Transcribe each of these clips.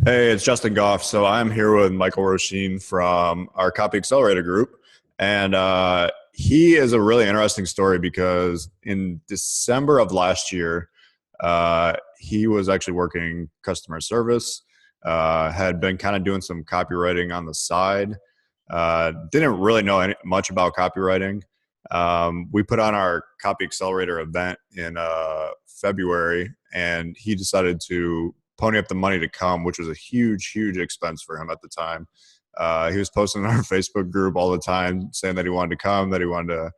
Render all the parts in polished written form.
Hey, it's Justin Goff. So I'm here with Michael Roisin from our Copy Accelerator group. And he is a really interesting story because in December of last year, he was actually working customer service, had been kind of doing some copywriting on the side, didn't really know much about copywriting. We put on our Copy Accelerator event in February, and he decided to pony up the money to come, which was a huge, huge expense for him at the time. He was posting in our Facebook group all the time saying that he wanted to come, that he wanted to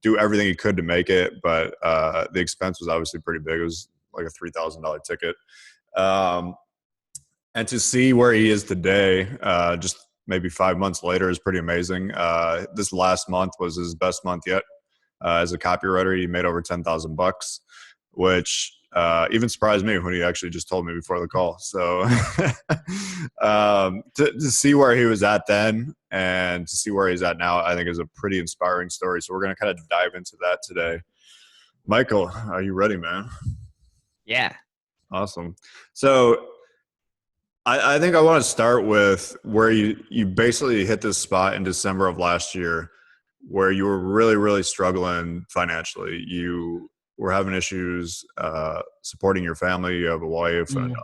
do everything he could to make it, but the expense was obviously pretty big. It was like a $3,000 ticket. Um, and to see where he is today, just maybe 5 months later, is pretty amazing. This last month was his best month yet. As a copywriter, he made over 10,000 bucks, which even surprised me when he actually just told me before the call. So to see where he was at then and to see where he's at now, I think is a pretty inspiring story. So we're going to kind of dive into that today. Michael, are you ready, man? Yeah. Awesome. So I think I want to start with where you basically hit this spot in December of last year where you were really, really struggling financially. You were having issues supporting your family. You have a wife and a Mm.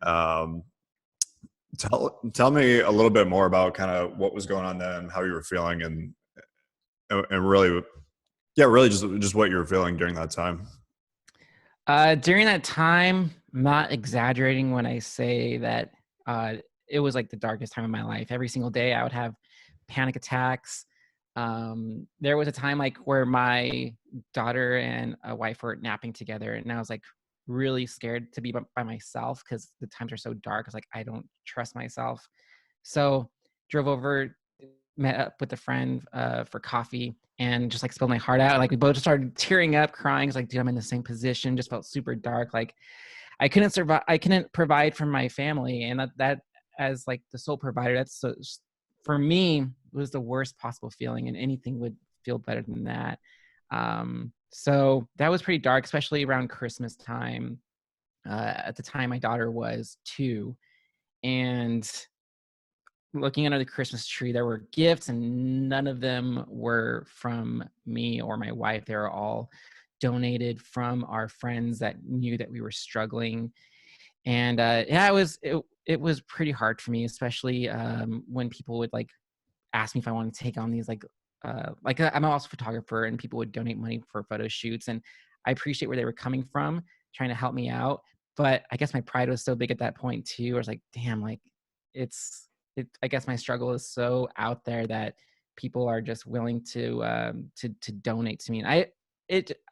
daughter. Tell me a little bit more about kind of what was going on then, how you were feeling, and really, yeah, really just what you were feeling during that time. During that time, I'm not exaggerating when I say that uh, it was like the darkest time of my life. Every single day, I would have panic attacks. There was a time like where my daughter and a wife were napping together, and I was like really scared to be by myself because the times are so dark. I was like, I don't trust myself. So drove over, met up with a friend for coffee, and just like spilled my heart out. Like we both just started tearing up, crying. It's like, dude, I'm in the same position. Just felt super dark. Like I couldn't survive. I couldn't provide for my family, and that as like the sole provider, that's so, for me was the worst possible feeling, and anything would feel better than that. So that was pretty dark, especially around Christmas time. At the time, my daughter was 2, and looking under the Christmas tree, there were gifts, and none of them were from me or my wife. They were all donated from our friends that knew that we were struggling. And yeah, it was pretty hard for me, especially when people would like ask me if I wanted to take on these I'm also a photographer, and people would donate money for photo shoots, and I appreciate where they were coming from, trying to help me out. But I guess my pride was so big at that point too. I was like, damn, like it's I guess my struggle is so out there that people are just willing to donate to me. And I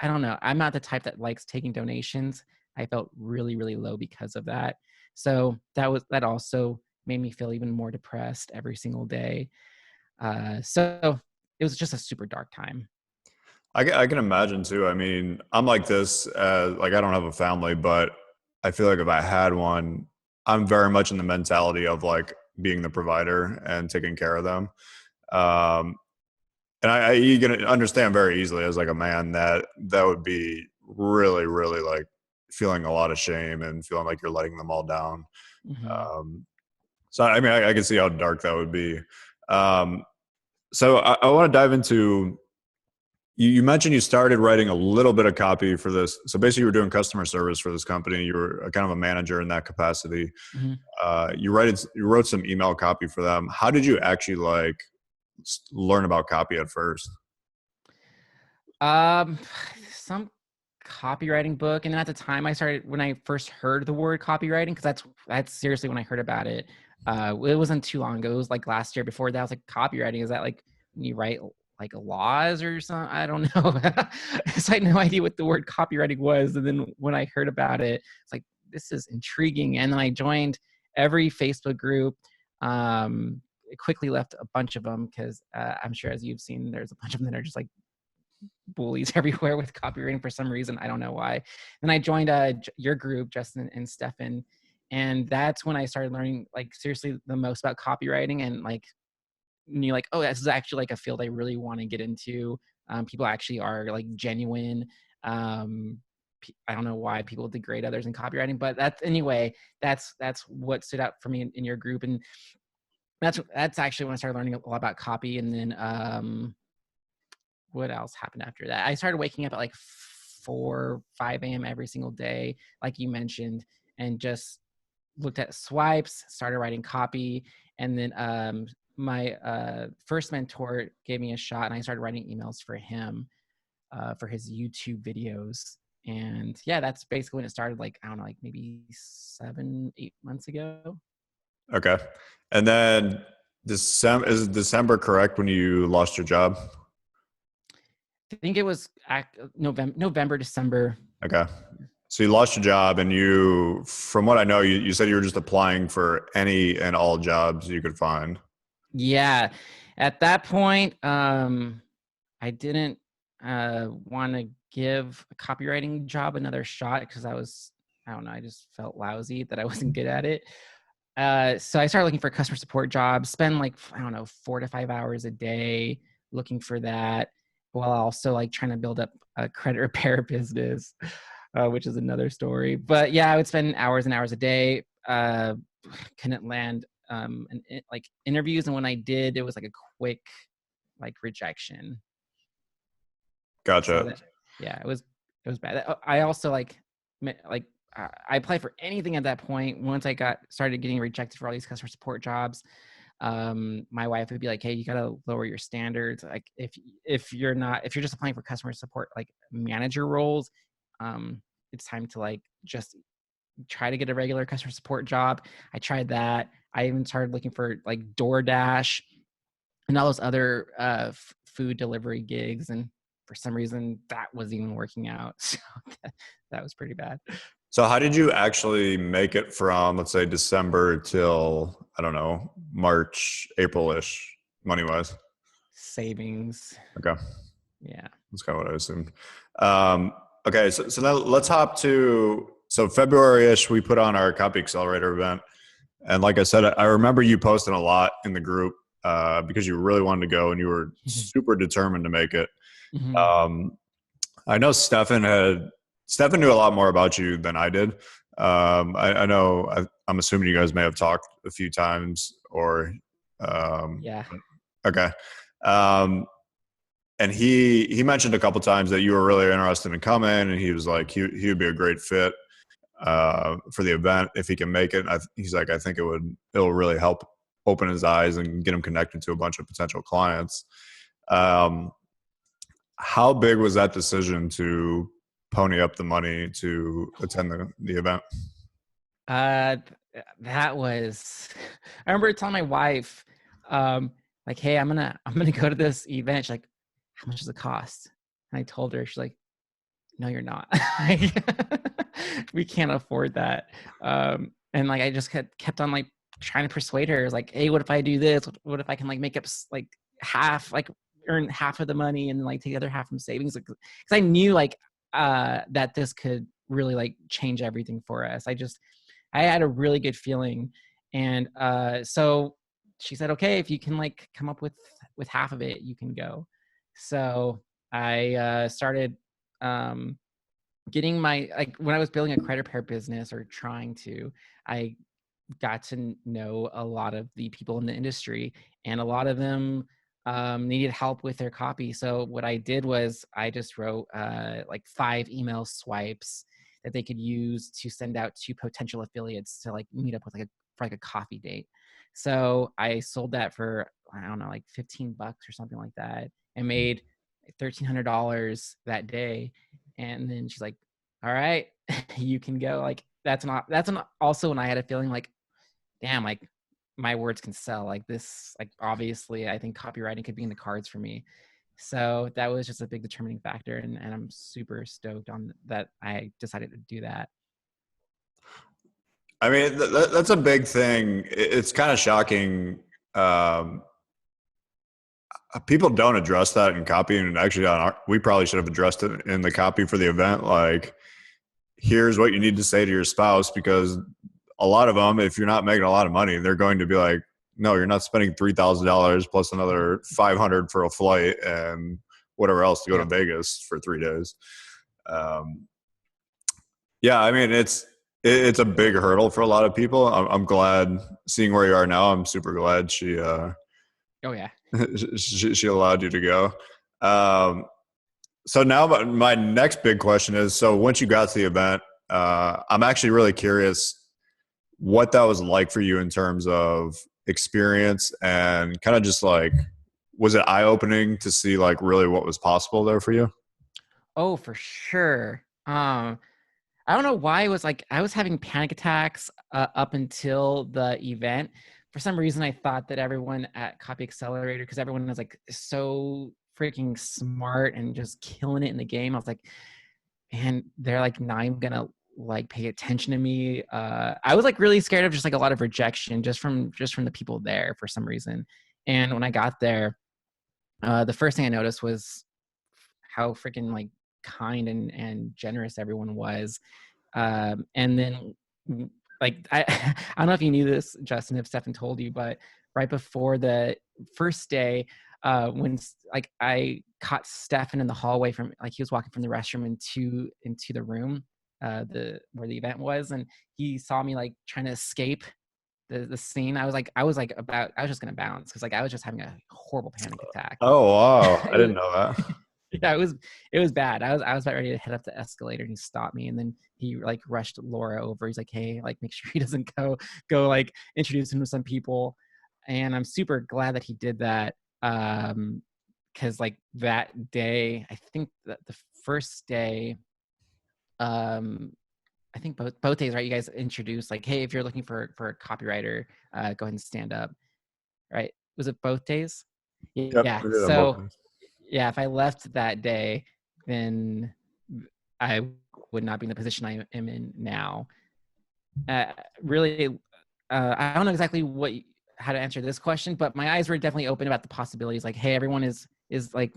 don't know. I'm not the type that likes taking donations. I felt really, really low because of that. So that also made me feel even more depressed every single day. So it was just a super dark time. I can imagine too. I mean, I'm like this. Like I don't have a family, but I feel like if I had one, I'm very much in the mentality of like being the provider and taking care of them. Um, and you can understand very easily as like a man that would be really, really like feeling a lot of shame and feeling like you're letting them all down. Mhm. Um, so I mean, I can see how dark that would be. Um, so I want to dive into you mentioned you started writing a little bit of copy for this. So basically, you were doing customer service for this company. You were kind of a manager in that capacity. Mhm. You wrote some email copy for them. How did you actually like learn about copy at first? Um, some copywriting book, and then at the time I started when I first heard the word copywriting, because that's seriously when I heard about it. It wasn't too long ago. It was like last year. Before that, I was like, copywriting, is that like when you write like laws or something? I don't know. So I had no idea what the word copywriting was, and then when I heard about it, it's like, this is intriguing. And then I joined every Facebook group. Quickly left a bunch of them because I'm sure, as you've seen, there's a bunch of them that are just like bullies everywhere with copywriting for some reason. I don't know why. Then I joined your group, Justin and Stefan, and that's when I started learning like seriously the most about copywriting, and like knew like, oh, this is actually like a field I really want to get into. People actually are like genuine. Um, I don't know why people degrade others in copywriting, but that's what stood out for me in your group. And that's actually when I started learning a lot about copy. And then what else happened after that? I started waking up at like 5 a.m. every single day, like you mentioned, and just looked at swipes, started writing copy. And then my first mentor gave me a shot, and I started writing emails for him for his YouTube videos. And yeah, that's basically when it started, like, I don't know, like maybe 7-8 months ago. Okay. And then is December correct when you lost your job? I think it was November, December. Okay. So you lost your job, and from what I know, you said you were just applying for any and all jobs you could find. Yeah. At that point, I didn't want to give a copywriting job another shot because I don't know, I just felt lousy that I wasn't good at it. So I started looking for customer support jobs, spend like, I don't know, 4 to 5 hours a day looking for that, while also like trying to build up a credit repair business, which is another story. But yeah, I would spend hours and hours a day, couldn't land like interviews. And when I did, it was like a quick like rejection. So Gotcha. that, yeah, it was bad. I also like I applied for anything at that point. Once I started getting rejected for all these customer support jobs, my wife would be like, "Hey, you gotta lower your standards. Like if you're just applying for customer support like manager roles, it's time to like just try to get a regular customer support job." I tried that. I even started looking for like DoorDash and all those other food delivery gigs, and for some reason that wasn't even working out. So that was pretty bad. So how did you actually make it from, let's say, December till, I don't know, March, April-ish, money-wise? Savings. Okay. Yeah. That's kind of what I assumed. Okay, so now let's hop to, so February-ish, we put on our Copy Accelerator event. And like I said, I remember you posting a lot in the group because you really wanted to go and you were super determined to make it. Mm-hmm. Um, I know Stefan knew a lot more about you than I did. I know, I'm assuming you guys may have talked a few times or, Yeah. okay. Um, and he mentioned a couple times that you were really interested in coming, and he was like, he would be a great fit for the event if he can make it. He's like, I think it'll really help open his eyes and get him connected to a bunch of potential clients. How big was that decision to pony up the money to attend the event? Uh, that was. I remember telling my wife, like, "Hey, I'm gonna go to this event." She's like, "How much does it cost?" And I told her. She's like, "No, you're not. We can't afford that." And like I just kept on like trying to persuade her. Like, "Hey, what if I do this? What if I can like make up like half, like earn half of the money and like take the other half from savings?" Because I knew like that this could really like change everything for us. I had a really good feeling. And so she said, "Okay, if you can like come up with half of it, you can go." So I started getting my, like when I was building a credit repair business or trying to, I got to know a lot of the people in the industry, and a lot of them needed help with their copy. So what I did was I just wrote like 5 email swipes that they could use to send out to potential affiliates to like meet up with like a coffee date. So I sold that for, I don't know, like $15 or something like that, and made $1,300 that day. And then she's like, "All right, you can go." Like also when I had a feeling like, damn, like my words can sell like this. Like obviously I think copywriting could be in the cards for me. So that was just a big determining factor, and I'm super stoked on that I decided to do that. I mean, that's a big thing. It's kind of shocking. Um, People don't address that in copy, and actually, we probably should have addressed it in the copy for the event. Like, here's what you need to say to your spouse, because a lot of them, if you're not making a lot of money, they're going to be like, no, you're not spending $3,000 plus another 500 for a flight and whatever else to go to Yep. Vegas for 3 days. Yeah, I mean it's a big hurdle for a lot of people. I'm glad seeing where you are now. I'm super glad Oh yeah. she allowed you to go. Um, so now my next big question is: so once you got to the event, I'm actually really curious what that was like for you in terms of experience and kind of just like, was it eye opening to see like really what was possible there for you? Oh, for sure. I don't know why it was like I was having panic attacks up until the event. For some reason, I thought that everyone at Copy Accelerator, because everyone was like so freaking smart and just killing it in the game. I was like, man, they're like not even gonna like pay attention to me. I was like really scared of just like a lot of rejection just from the people there for some reason. And when I got there, the first thing I noticed was how freaking like kind and generous everyone was. And then like I don't know if you knew this, Justin, if Stefan told you, but right before the first day, when like I caught Stefan in the hallway from like he was walking from the restroom into the room, the where the event was, and he saw me like trying to escape the scene. I was just gonna bounce because like I was just having a horrible panic attack. Oh wow, I It was didn't know that. yeah, it was bad. I was about ready to head up the escalator and he stopped me and then he like rushed Laura over. He's like, hey, like make sure he doesn't go like introduce him to some people. And I'm super glad that he did that. Because like that day, I think that the first day, um, I think both days, right? You guys introduced like, hey, if you're looking for a copywriter, go ahead and stand up, right? Was it both days? Yep, Yeah. we did on both So days. yeah, if I left that day, then I would not be in the position I am in now. Really, I don't know exactly how to answer this question, but my eyes were definitely open about the possibilities. Like, hey, everyone is like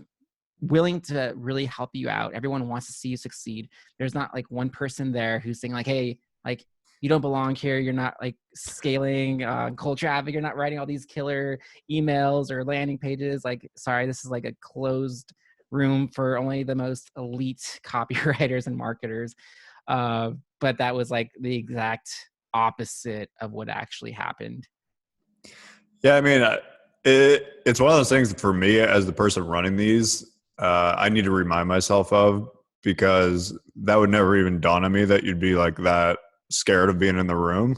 willing to really help you out. Everyone wants to see you succeed. There's not like one person there who's saying like, hey, like you don't belong here. You're not like scaling cold traffic. You're not writing all these killer emails or landing pages. Like, sorry, this is like a closed room for only the most elite copywriters and marketers. But that was like the exact opposite of what actually happened. Yeah, I mean, it's one of those things for me as the person running these, I need to remind myself of, because that would never even dawn on me that you'd be like that scared of being in the room.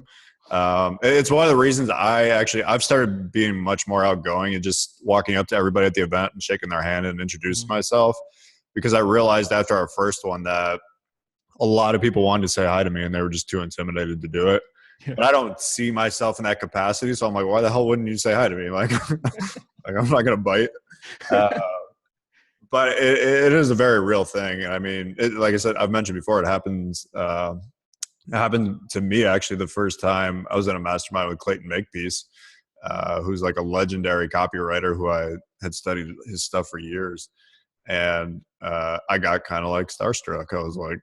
It's one of the reasons I've started being much more outgoing and just walking up to everybody at the event and shaking their hand and introducing Mhm. myself, because I realized after our first one that a lot of people wanted to say hi to me and they were just too intimidated to do it. Yeah. But I don't see myself in that capacity, so I'm like, why the hell wouldn't you say hi to me? Like, like I'm not gonna bite. Uh, but it is a very real thing. I mean, like I said, I've mentioned before, it happens. It happened to me actually the first time I was in a mastermind with Clayton Makepeace, who's like a legendary copywriter who I had studied his stuff for years, and I got kind of like starstruck. I was like,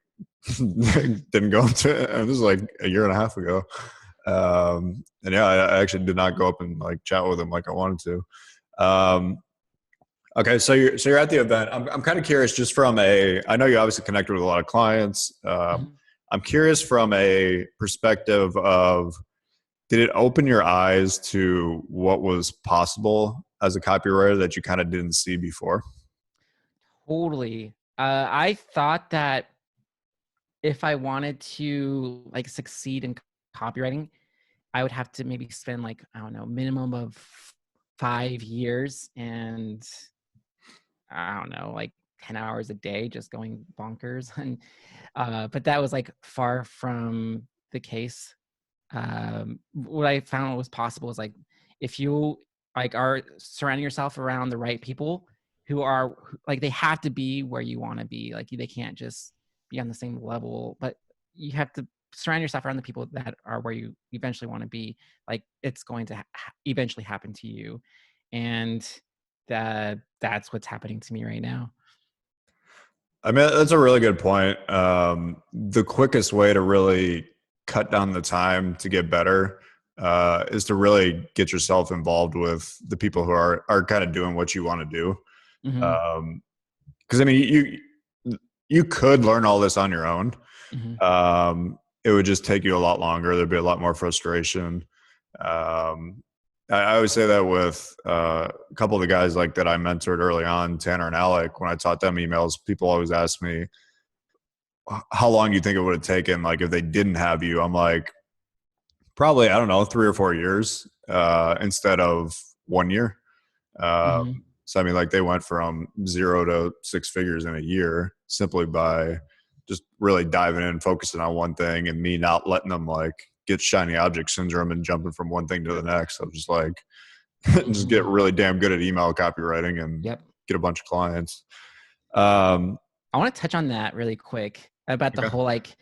didn't go up to. This was like a year and a half ago, and yeah, I actually did not go up and like chat with him like I wanted to. Okay, so you're at the event. I'm kind of curious, just from a. I know you obviously connected with a lot of clients. Mhm. I'm curious from a perspective of, did it open your eyes to what was possible as a copywriter that you kind of didn't see before? Totally. I thought that if I wanted to like succeed in copywriting, I would have to maybe spend like, I don't know, minimum of 5 years and I don't know, like 10 hours a day just going bonkers. And but that was like far from the case. What I found was possible is like if you like are surrounding yourself around the right people who are like they have to be where you want to be. Like they can't just be on the same level, but you have to surround yourself around the people that are where you eventually want to be. Like it's going to eventually happen to you, and that's what's happening to me right now. I mean, that's a really good point. The quickest way to really cut down the time to get better is to really get yourself involved with the people who are kind of doing what you want to do. Hmm. Because I mean, you could learn all this on your own, Mm-hmm. It would just take you a lot longer. There'd be a lot more frustration. Um, I always say that with a couple of the guys like that I mentored early on, Tanner and Alec. When I taught them emails, people always ask me, "How long do you think it would have taken? Like if they didn't have you?" I'm like, probably I don't know, 3 or 4 years instead of 1 year. Uh, Mm-hmm. so I mean, like they went from 0 to 6 figures in a year simply by just really diving in, focusing on one thing, and me not letting them like get shiny object syndrome and jumping from one thing to the next. I'm just like, just get Mm-hmm. really damn good at email copywriting and Yep. get a bunch of clients. Um, I want to touch on that really quick about the okay. whole like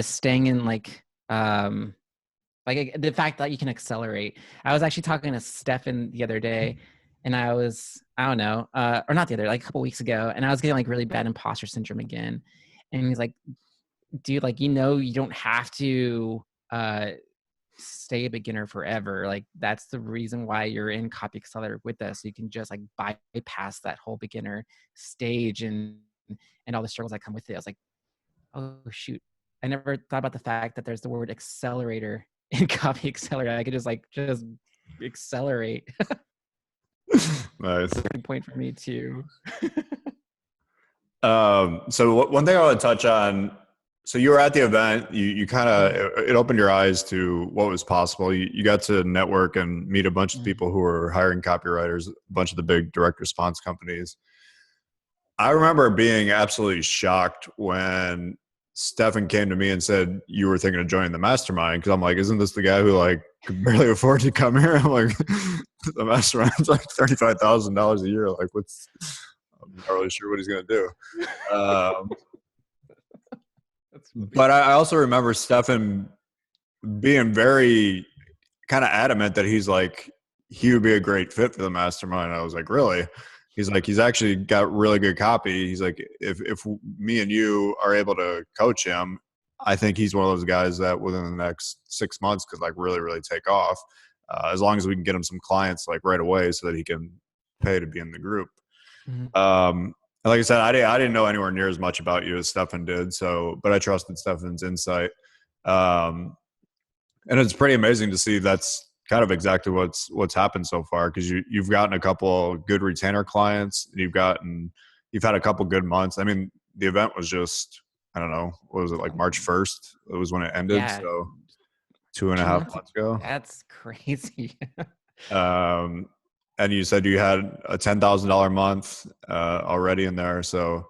staying in like the fact that you can accelerate. I was actually talking to Stefan the other day, and I don't know, or not the other, like a couple weeks ago, and I was getting like really bad imposter syndrome again. And he's like, dude, like, you don't have to uh, stay a beginner forever. Like, that's the reason why you're in Copy Accelerator with us. So you can just like bypass that whole beginner stage and all the struggles that come with it. I was like, oh shoot, I never thought about the fact that there's the word accelerator in Copy Accelerator. I could just accelerate. Nice. Good point for me too. So one thing I want to touch on. So you were at the event. You kind of it opened your eyes to what was possible. You got to network and meet a bunch of Mm-hmm. people who were hiring copywriters, a bunch of the big direct response companies. I remember being absolutely shocked when Stefan came to me and said you were thinking of joining the mastermind, because I'm like, isn't this the guy who like could barely afford to come here? I'm like, the mastermind's like $35,000 a year. Like, I'm not really sure what he's gonna do. Um, That's funny. but I also remember Stefan being very kind of adamant that he's like he would be a great fit for the mastermind. I was like, really? He's like, he's actually got really good copy. He's like, if me and you are able to coach him, I think he's one of those guys that within the next 6 months could like really take off. As long as we can get him some clients like right away, so that he can pay to be in the group. Mm-hmm. And like I said, I didn't know anywhere near as much about you as Stefan did. So, but I trusted Stefan's insight. Um, and it's pretty amazing to see that's kind of exactly what's happened so far, because you've gotten a couple good retainer clients, and you've had a couple good months. I mean, the event was just, I don't know, what was it, like March 1st? It was when it ended, Yeah, so two and a two half months. months ago. That's crazy. Um, and you said you had a $10,000 month already in there, so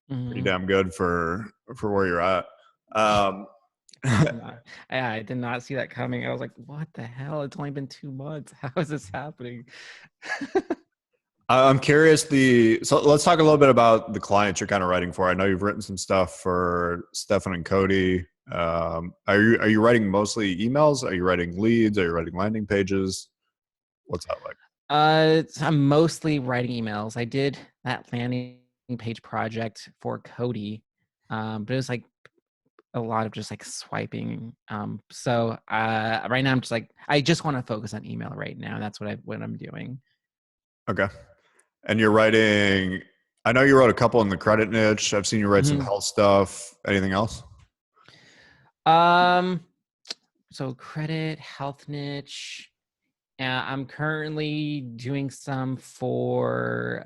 pretty Mm-hmm. damn good for where you're at. Um, I did not see that coming. I was like, what the hell? It's only been 2 months. How is this happening? I'm curious. So let's talk a little bit about the clients you're kind of writing for. I know you've written some stuff for Stefan and Cody. Are you writing mostly emails? Are you writing leads? Are you writing landing pages? What's that like? I'm mostly writing emails. I did that landing page project for Cody, but it was like a lot of just like swiping. So right now I'm just like, I just want to focus on email right now. That's what I'm doing. Okay. And you're writing. I know you wrote a couple in the credit niche. I've seen you write some Mhm. health stuff. Anything else? Um, so credit, health niche. I'm currently doing some for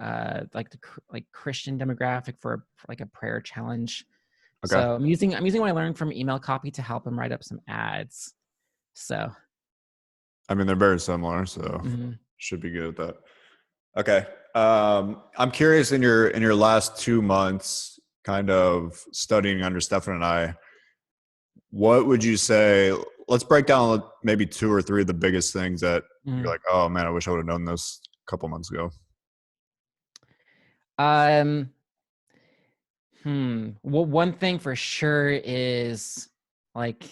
like like Christian demographic for like a prayer challenge. Okay. So I'm using what I learned from email copy to help them write up some ads. So I mean, they're very similar, so mhm. should be good at that. Okay. I'm curious, in your last 2 months, kind of studying under Stefan and I, what would you say? Let's break down maybe two or three of the biggest things that you're Mhm. like, oh man, I wish I would have known this a couple months ago. Um, Well, one thing for sure is like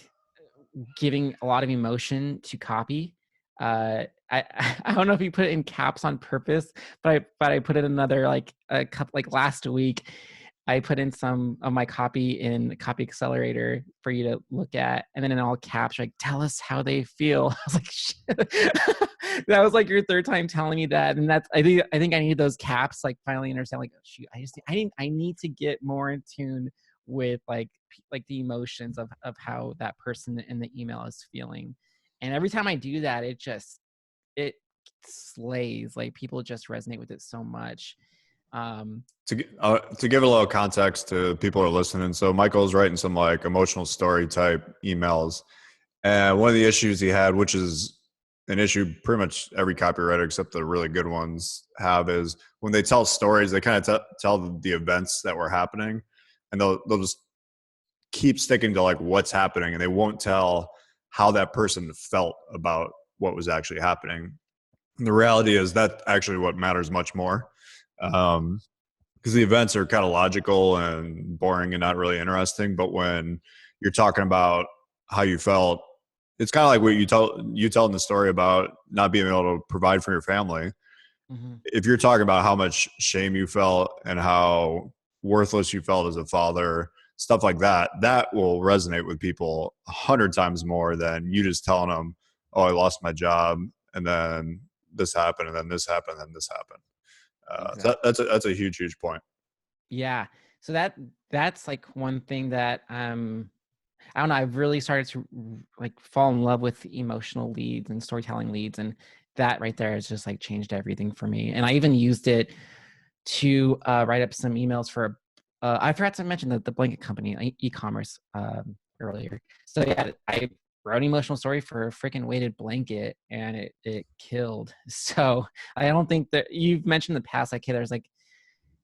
giving a lot of emotion to copy. I I don't know if you put it in caps on purpose, but I put it another like a couple like last week. I put in some of my copy in Copy Accelerator for you to look at, and then in all caps, like tell us how they feel. I was like, shit. That was like your third time telling me that, and that's I think I need those caps. Like finally understand. Like shoot, I need to get more in tune with like the emotions of how that person in the email is feeling. And every time I do that, it slays. Like people just resonate with it so much. Um, To give a little context to people who are listening, so Michael's writing some like emotional story type emails, and one of the issues he had, which is an issue pretty much every copywriter except the really good ones have, is when they tell stories, they kind of tell the events that were happening, and they'll just keep sticking to like what's happening, and they won't tell how that person felt about what was actually happening. And the reality is that actually what matters much more. Um, because the events are kind of logical and boring and not really interesting. But when you're talking about how you felt, it's kind of like what you telling the story about not being able to provide for your family. mhm, If you're talking about how much shame you felt and how worthless you felt as a father, stuff like that, that will resonate with people 100 times more than you just telling them, "Oh, I lost my job, and then this happened, and then this happened, and then this happened." exactly. That's a huge point. Yeah. So that's like one thing that I don't know, I've really started to like fall in love with emotional leads and storytelling leads, and that right there has just like changed everything for me. And I even used it to write up some emails for I forgot to mention the blanket company, e-commerce, earlier. So yeah, I wrote an emotional story for a freaking weighted blanket, and it killed. So I don't think that you've mentioned in the past, like, hey, there's like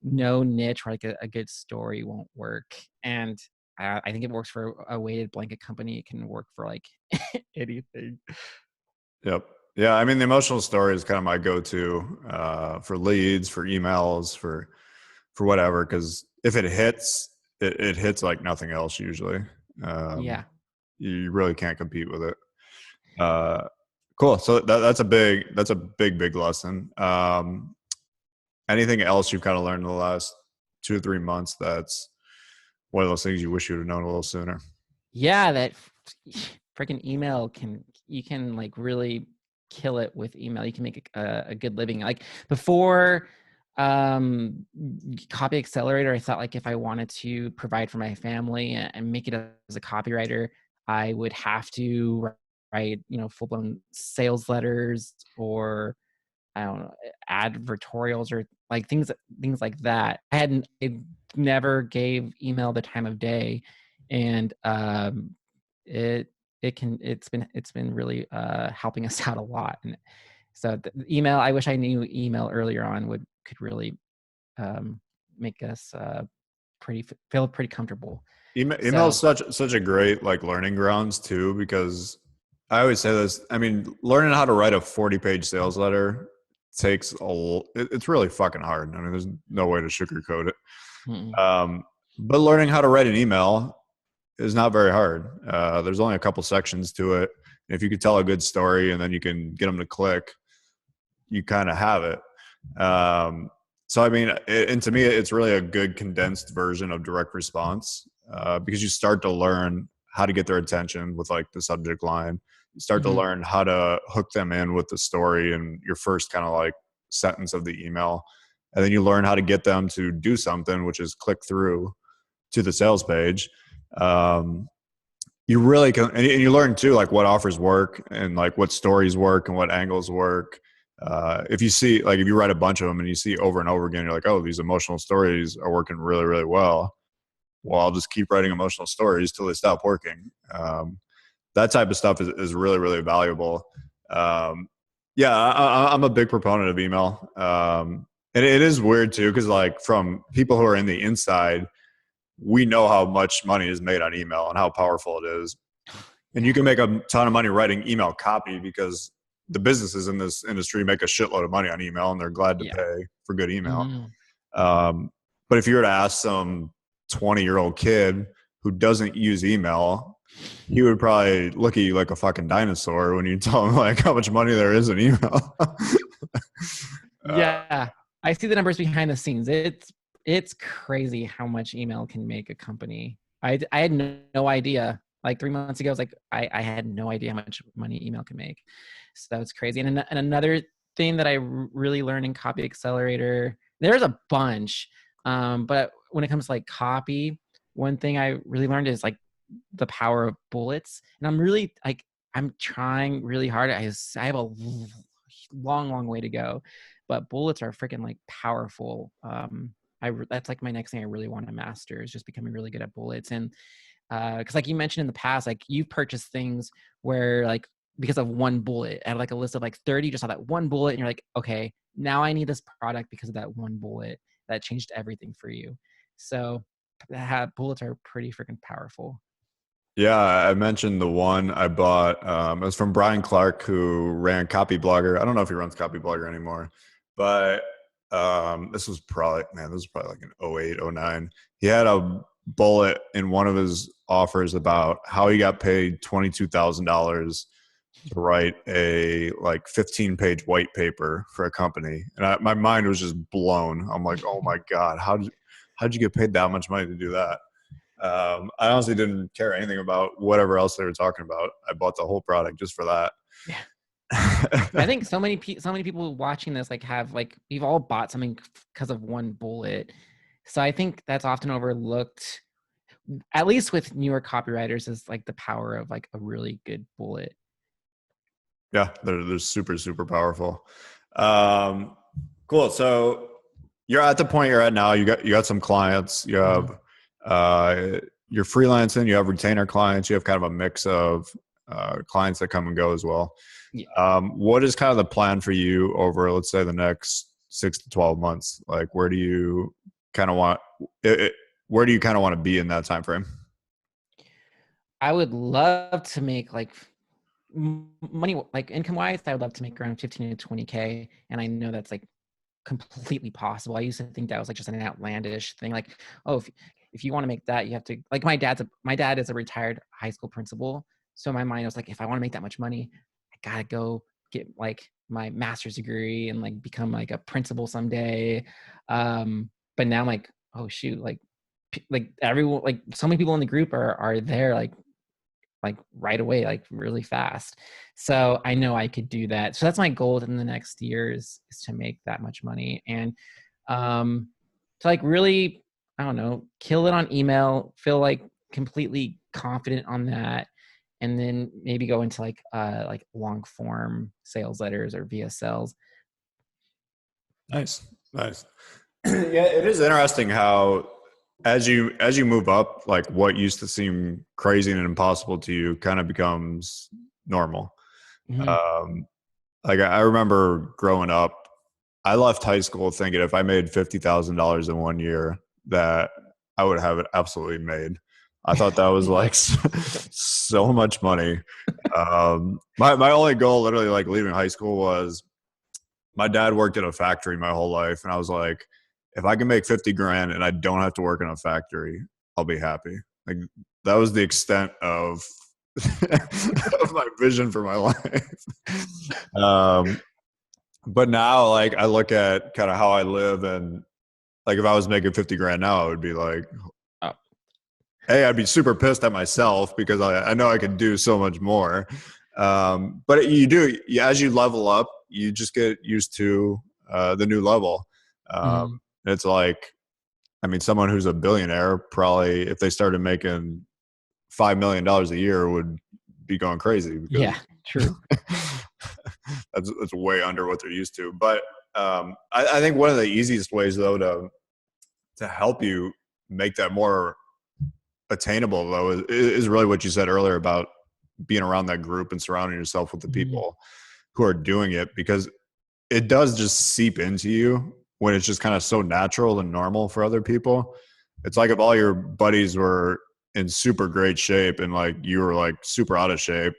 no niche where like a good story won't work. And I think it works for a weighted blanket company. It can work for like anything. Yep. Yeah. I mean, the emotional story is kind of my go-to for leads, for emails, for whatever. Because if it hits, it hits like nothing else usually. Um, Yeah. you really can't compete with it. Uh, cool. So that's a big lesson. Anything else you've kind of learned in the last 2 or 3 months that's one of those things you wish you would have known a little sooner? Yeah, that freaking email you can like really kill it with email. You can make a good living. Like before Copy Accelerator, I thought like if I wanted to provide for my family and make it as a copywriter, I would have to write, full-blown sales letters, or I don't know, advertorials, or like things like that. I never gave email the time of day, and it it's been really helping us out a lot. And so the email, I wish I knew email earlier on could really um, make us feel pretty comfortable. Email is So such a great like learning grounds too, because I always say this. I mean, learning how to write a 40-page sales letter takes it's really fucking hard. I mean, there's no way to sugarcoat it. mm, But learning how to write an email is not very hard. There's only a couple sections to it. If you could tell a good story and then you can get them to click, you kind of have it. So I mean, and to me, it's really a good condensed version of direct response, because you start to learn how to get their attention with like the subject line. You start to mhm, learn how to hook them in with the story and your first kind of like sentence of the email, and then you learn how to get them to do something, which is click through to the sales page. Um, you really can, and you learn too like what offers work and like what stories work and what angles work. If you see, like, if you write a bunch of them and you see over and over again, you're like, oh, these emotional stories are working really well. Well, I'll just keep writing emotional stories till they stop working. That type of stuff is really valuable. um, yeah, I'm a big proponent of email. And it is weird too, because like from people who are in the inside, we know how much money is made on email and how powerful it is. And you yeah, can make a ton of money writing email copy, because the businesses in this industry make a shitload of money on email and they're glad to yeah, pay for good email. mhm. Um, but if you were to ask some 20-year-old kid who doesn't use email, he would probably look at you like a fucking dinosaur when you tell him like how much money there is in email. Yeah, I see the numbers behind the scenes. It's crazy how much email can make a company. I had no idea. Like 3 months ago, I was like, I had no idea how much money email can make. So it's crazy. And another thing that I really learned in Copy Accelerator, there's a bunch, but when it comes to like copy, one thing I really learned is like the power of bullets. And I'm really like, I'm trying really hard. I have a long way to go, but bullets are freaking like powerful. That's like my next thing I really want to master is just becoming really good at bullets. And because like you mentioned in the past, like you've purchased things where like because of one bullet, I had like a list of like 30, just saw that one bullet, and you're like, okay, now I need this product because of that one bullet that changed everything for you. So bullets are pretty freaking powerful. Yeah, I mentioned the one I bought. It was from Brian Clark, who ran Copy Blogger. I don't know if he runs Copy Blogger anymore, but this was probably like an 08, 09. He had a bullet in one of his offers about how he got paid $22,000 to write a like 15-page white paper for a company. And my mind was just blown. I'm like, oh my God, how'd you get paid that much money to do that? I honestly didn't care anything about whatever else they were talking about. I bought the whole product just for that. Yeah. I think so many people watching this like have like we've all bought something because of one bullet. So I think that's often overlooked, at least with newer copywriters, is like the power of like a really good bullet. Yeah, they're super, super powerful. Um, cool. So you're at the point you're at now. You got some clients. You Mhm. have you're freelancing. You have retainer clients. You have kind of a mix of clients that come and go as well. Yeah. What is kind of the plan for you over, let's say, the next 6 to 12 months? Like, where do you kind of want it, where do you kind of want to be in that time frame? I would love to make like money, like income wise, I would love to make around 15 to 20K. And I know that's like completely possible. I used to think that was like just an outlandish thing. Like, oh, if you want to make that, you have to like my dad is a retired high school principal. So my mind was like, if I want to make that much money, I gotta go get like my master's degree and like become like a principal someday. But now I'm like, oh shoot, like everyone, like so many people in the group are there like right away, like really fast. So I know I could do that. So that's my goal in the next year is to make that much money and to like really, I don't know, kill it on email, feel like completely confident on that. And then maybe go into like long form sales letters or VSLs. Nice, nice. Yeah, it is interesting how as you move up, like what used to seem crazy and impossible to you kind of becomes normal. Mhm. Um, like I remember growing up, I left high school thinking if I made $50,000 in 1 year, that I would have it absolutely made. I thought that was like so much money. My only goal, literally, like leaving high school, was my dad worked in a factory my whole life, and I was like, if I can make 50 grand and I don't have to work in a factory, I'll be happy. Like that was the extent of of my vision for my life. Um, but now, like I look at kind of how I live, and like if I was making 50 grand now, I would be like, Oh, hey, I'd be super pissed at myself because I know I could do so much more. But as you level up, you just get used to the new level. mhm. It's like, I mean, someone who's a billionaire probably, if they started making $5 million a year, would be going crazy because Yeah, true. that's way under what they're used to. But I think one of the easiest ways, though, to help you make that more attainable, though, is really what you said earlier about being around that group and surrounding yourself with the Mhm. people who are doing it, because it does just seep into you when it's just kind of so natural and normal for other people. It's like if all your buddies were in super great shape and like you were like super out of shape,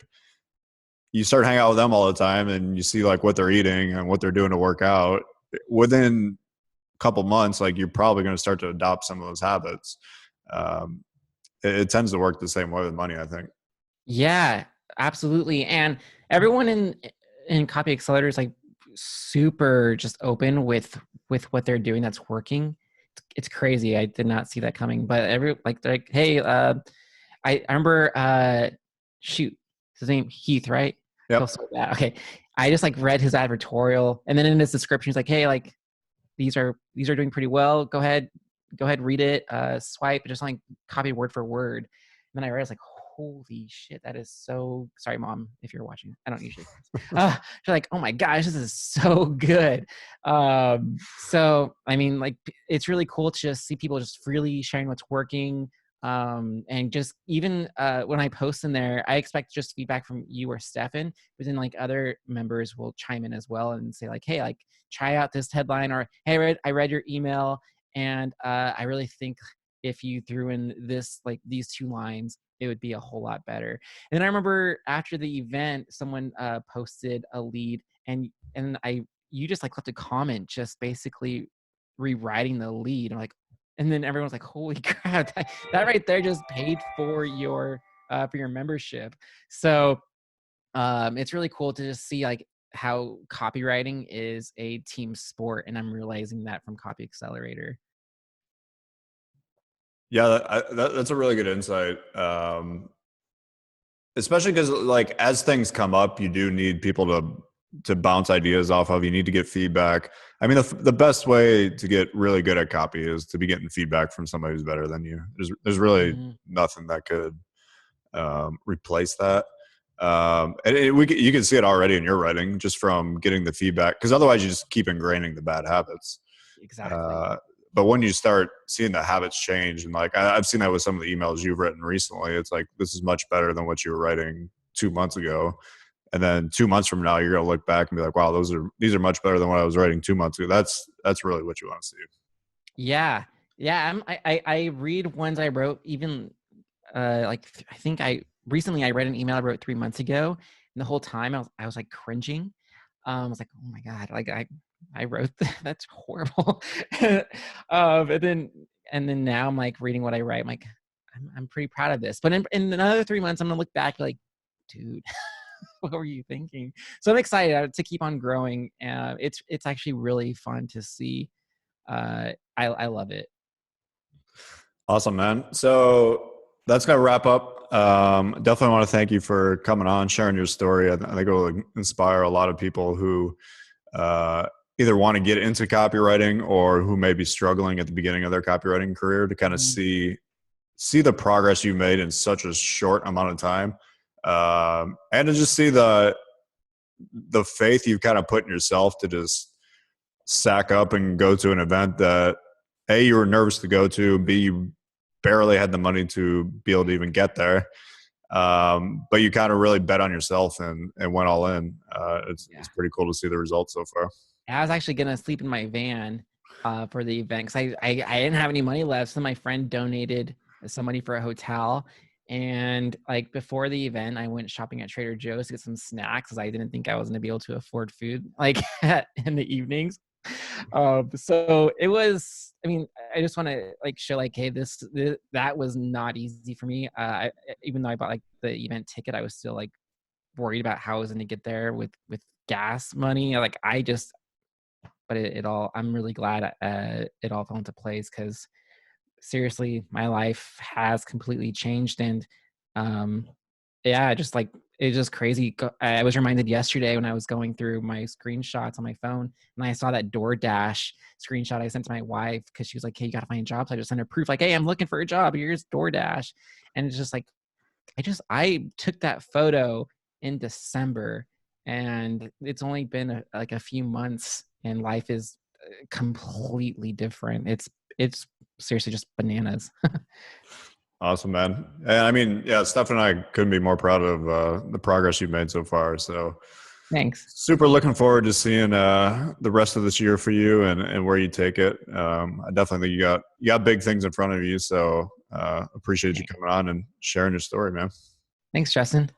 you start hanging out with them all the time and you see like what they're eating and what they're doing to work out. Within a couple months, like you're probably going to start to adopt some of those habits. um, it tends to work the same way with money, I think. Yeah, absolutely. And everyone in Copy Accelerator is like super just open with what they're doing that's working. It's crazy. I did not see that coming. But they're like, hey, I remember shoot, his name Heath, right? I feel Yep. so bad. Okay. I just like read his advertorial and then in his description he's like, hey, like these are doing pretty well. Go ahead. go ahead, read it, swipe, just like copy word for word. And then I read, I was like, holy shit, that is so, sorry, mom, if you're watching, I don't usually, she's like, oh my gosh, this is so good. So, I mean, like, it's really cool to just see people just freely sharing what's working. And just even when I post in there, I expect just feedback from you or Stefan, but then like other members will chime in as well and say like, hey, like try out this headline, or hey, I read your email, and I really think if you threw in this, like these two lines, it would be a whole lot better. And then I remember after the event, someone posted a lead, and you just like left a comment just basically rewriting the lead. I'm like, and then everyone's like, holy crap, that right there just paid for your membership. So it's really cool to just see like how copywriting is a team sport, and I'm realizing that from Copy Accelerator. Yeah, that's a really good insight. Especially because like as things come up, you do need people to bounce ideas off of. You need to get feedback. I mean, the best way to get really good at copy is to be getting feedback from somebody who's better than you. There's really nothing that could replace that. You can see it already in your writing just from getting the feedback, because otherwise you just keep ingraining the bad habits. Exactly. But when you start seeing the habits change, and like I've seen that with some of the emails you've written recently, it's like, this is much better than what you were writing 2 months ago. And then 2 months from now, you're going to look back and be like, wow, these are much better than what I was writing 2 months ago. That's really what you want to see. Yeah. Yeah. I read ones I wrote even I think I recently I read an email I wrote 3 months ago, and the whole time I was like cringing. I was like, oh my God, like I wrote that. That's horrible. And then now I'm like reading what I write. I'm like, I'm pretty proud of this. But in another 3 months, I'm gonna look back like, dude, what were you thinking? So I'm excited to keep on growing. It's actually really fun to see. I love it. Awesome, man. So that's going to wrap up. Definitely want to thank you for coming on, sharing your story. I think it will inspire a lot of people who either want to get into copywriting or who may be struggling at the beginning of their copywriting career, to kind of see the progress you made in such a short amount of time, and to just see the faith you've kind of put in yourself to just sack up and go to an event that A, you were nervous to go to, B, you barely had the money to be able to even get there. But you kind of really bet on yourself and went all in. It's pretty cool to see the results so far. I was actually gonna sleep in my van for the event, because I didn't have any money left. So my friend donated some money for a hotel, and like before the event, I went shopping at Trader Joe's to get some snacks, because I didn't think I was gonna be able to afford food like in the evenings. So it was. I mean, I just want to like show like, hey, that was not easy for me. Even though I bought like the event ticket, I was still like worried about how I was going to get there with gas money. Like but it all, I'm really glad it all fell into place, because seriously, my life has completely changed. And yeah, just like, it's just crazy. I was reminded yesterday when I was going through my screenshots on my phone, and I saw that DoorDash screenshot I sent to my wife, because she was like, hey, you got to find jobs. I just sent her proof like, hey, I'm looking for a job. Here's DoorDash. And it's just like, I took that photo in December, and it's only been like a few months, and life is completely different. It's seriously just bananas. Awesome, man. And I mean, yeah, Steph and I couldn't be more proud of the progress you've made so far. So Thanks. super looking forward to seeing the rest of this year for you and where you take it. I definitely think you got big things in front of you. So appreciate you coming on and sharing your story, man. Thanks, Justin.